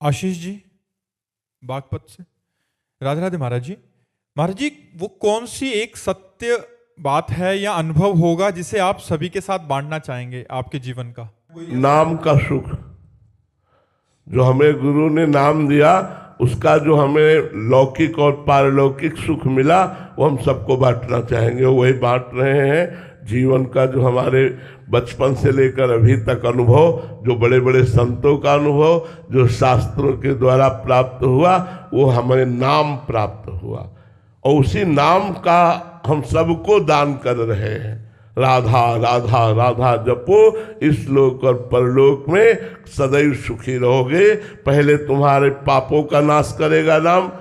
आशीष जी बागपत से। राधे राधे महाराज जी। महाराज जी, वो कौन सी एक सत्य बात है या अनुभव होगा जिसे आप सभी के साथ बांटना चाहेंगे आपके जीवन का? नाम का सुख जो हमें गुरु ने नाम दिया, उसका जो हमें लौकिक और पारलौकिक सुख मिला, वो हम सबको बांटना चाहेंगे। वही बांट रहे हैं। जीवन का जो हमारे बचपन से लेकर अभी तक अनुभव, जो बड़े बड़े संतों का अनुभव, जो शास्त्रों के द्वारा प्राप्त हुआ, वो हमें नाम प्राप्त हुआ और उसी नाम का हम सबको दान कर रहे हैं। राधा राधा राधा जपो, इस लोक और परलोक में सदैव सुखी रहोगे। पहले तुम्हारे पापों का नाश करेगा नाम।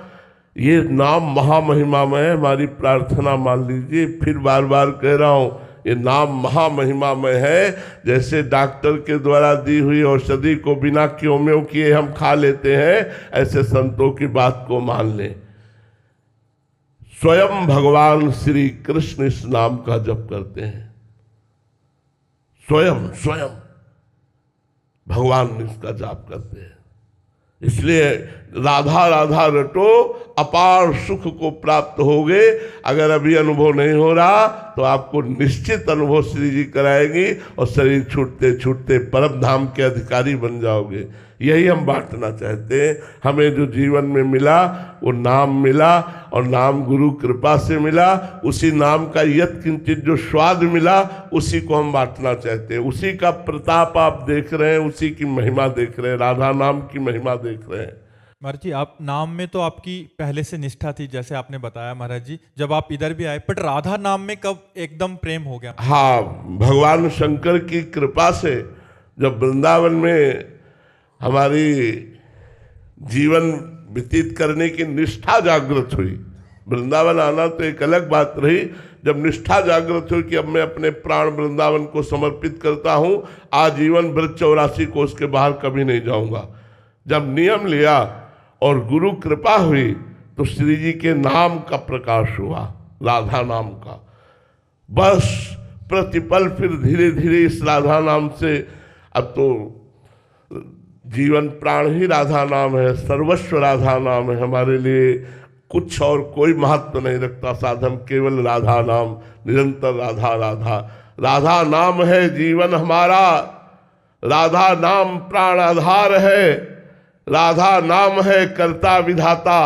ये नाम महामहिमामय है। हमारी प्रार्थना मान लीजिए, फिर बार बार कह रहा हूँ, ये नाम महामहिमामय है। जैसे डॉक्टर के द्वारा दी हुई औषधि को बिना क्यों किए हम खा लेते हैं, ऐसे संतों की बात को मान लें। स्वयं भगवान श्री कृष्ण इस नाम का जप करते हैं। स्वयं स्वयं भगवान इसका जाप करते हैं। इसलिए राधा राधा रटो, अपार सुख को प्राप्त होगे। अगर अभी अनुभव नहीं हो रहा तो आपको निश्चित अनुभव श्री जी कराएगी और शरीर छूटते छूटते परम धाम के अधिकारी बन जाओगे। यही हम बांटना चाहते हैं। हमें जो जीवन में मिला वो नाम मिला, और नाम गुरु कृपा से मिला। उसी नाम का यत् किंचित जो स्वाद मिला, उसी को हम बांटना चाहते हैं। उसी का प्रताप आप देख रहे हैं, उसी की महिमा देख रहे हैं, राधा नाम की महिमा देख रहे हैं। महाराज जी, आप नाम में तो आपकी पहले से निष्ठा थी, जैसे आपने बताया महाराज जी, जब आप इधर भी आए, बट राधा नाम में कब एकदम प्रेम हो गया? हाँ, भगवान शंकर की कृपा से जब वृंदावन में हमारी जीवन व्यतीत करने की निष्ठा जागृत हुई, वृंदावन आना तो एक अलग बात रही। जब निष्ठा जागृत हुई कि अब मैं अपने प्राण वृंदावन को समर्पित करता हूँ, आजीवन ब्रज 84 कोस के बाहर कभी नहीं जाऊँगा, जब नियम लिया और गुरु कृपा हुई, तो श्री जी के नाम का प्रकाश हुआ, राधा नाम का। बस प्रतिपल फिर धीरे धीरे इस राधा नाम से, अब तो जीवन प्राण ही राधा नाम है, सर्वस्व राधा नाम है। हमारे लिए कुछ और कोई महत्व नहीं रखता साधन, केवल राधा नाम, निरंतर राधा राधा। राधा नाम है जीवन हमारा, राधा नाम प्राण आधार है, राधा नाम है कर्ता विधाता,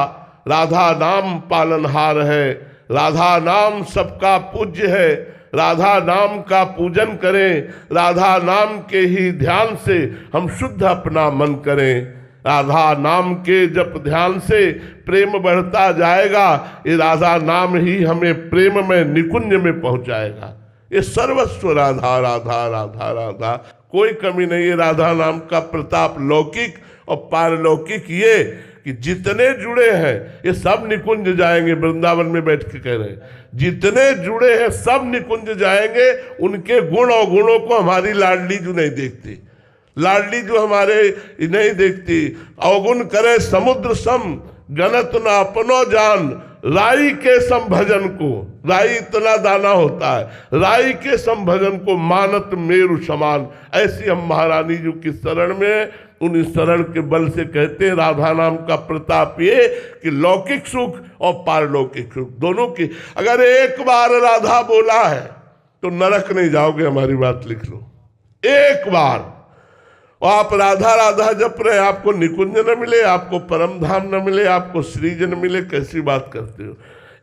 राधा नाम पालनहार है, राधा नाम सबका पूज्य है। राधा नाम का पूजन करें, राधा नाम के ही ध्यान से हम शुद्ध अपना मन करें। राधा नाम के जप ध्यान से प्रेम बढ़ता जाएगा। ये राधा नाम ही हमें प्रेम में निकुंज में पहुंचाएगा। ये सर्वस्व राधा राधा राधा राधा, कोई कमी नहीं है। राधा नाम का प्रताप लौकिक और पारलौकिक ये कि जितने जुड़े हैं ये सब निकुंज जाएंगे। वृंदावन में बैठ के कह रहे हैं, जितने जुड़े हैं सब निकुंज जाएंगे। उनके गुण और गुणों को हमारी लाडली जो नहीं देखती, लाडली जो हमारे नहीं देखती। अवगुण करे समुद्र सम, गणत न अपनो जान, राई के संभजन को, राई इतना दाना होता है, राई के संभजन को मानत मेरु समान। ऐसी हम महारानी जी की शरण में, उन शरण के बल से कहते हैं राधा नाम का प्रताप ये कि लौकिक सुख और पारलौकिक सुख दोनों की। अगर एक बार राधा बोला है तो नरक नहीं जाओगे, हमारी बात लिख लो। एक बार और आप राधा राधा जप रहे, आपको निकुंज न मिले, आपको परम धाम न मिले, आपको श्रीज न मिले, कैसी बात करते हो?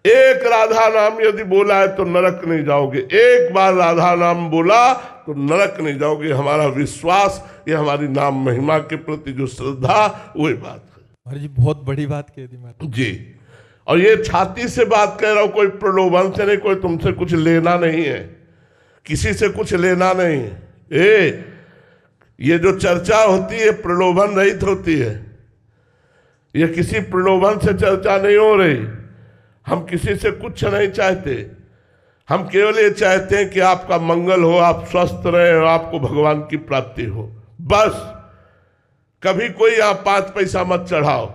एक राधा नाम यदि बोला है तो नरक नहीं जाओगे। एक बार राधा नाम बोला तो नरक नहीं जाओगे। हमारा विश्वास, ये हमारी नाम महिमा के प्रति जो श्रद्धा, वही बात है। महाराज जी, बहुत बड़ी बात कह दी महाराज जी। और ये छाती से बात कह रहा हूं, कोई प्रलोभन से नहीं, कोई तुमसे कुछ लेना नहीं है, किसी से कुछ लेना नहीं है। ये जो चर्चा होती है प्रलोभन रहित होती है। ये किसी प्रलोभन से चर्चा नहीं हो रही। हम किसी से कुछ नहीं चाहते, हम केवल ये चाहते हैं कि आपका मंगल हो, आप स्वस्थ रहें और आपको भगवान की प्राप्ति हो। बस कभी कोई आप 5 पैसा मत चढ़ाओ,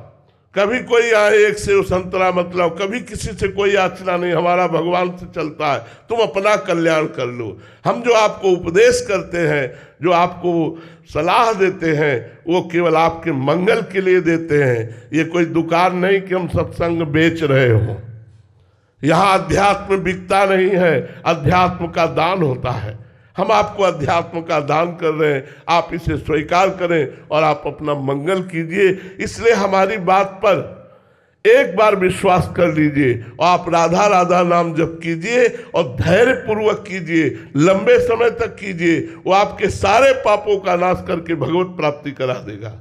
कभी कोई आए एक सेव संतरा मतलब, कभी किसी से कोई याचना नहीं, हमारा भगवान से चलता है, तुम अपना कल्याण कर लो। हम जो आपको उपदेश करते हैं, जो आपको सलाह देते हैं, वो केवल आपके मंगल के लिए देते हैं। ये कोई दुकान नहीं कि हम सत्संग बेच रहे हो। यहाँ अध्यात्म बिकता नहीं है, अध्यात्म का दान होता है। हम आपको अध्यात्म का दान कर रहे हैं, आप इसे स्वीकार करें और आप अपना मंगल कीजिए। इसलिए हमारी बात पर एक बार विश्वास कर लीजिए और आप राधा राधा नाम जप कीजिए और धैर्य पूर्वक कीजिए, लंबे समय तक कीजिए। वो आपके सारे पापों का नाश करके भगवत प्राप्ति करा देगा।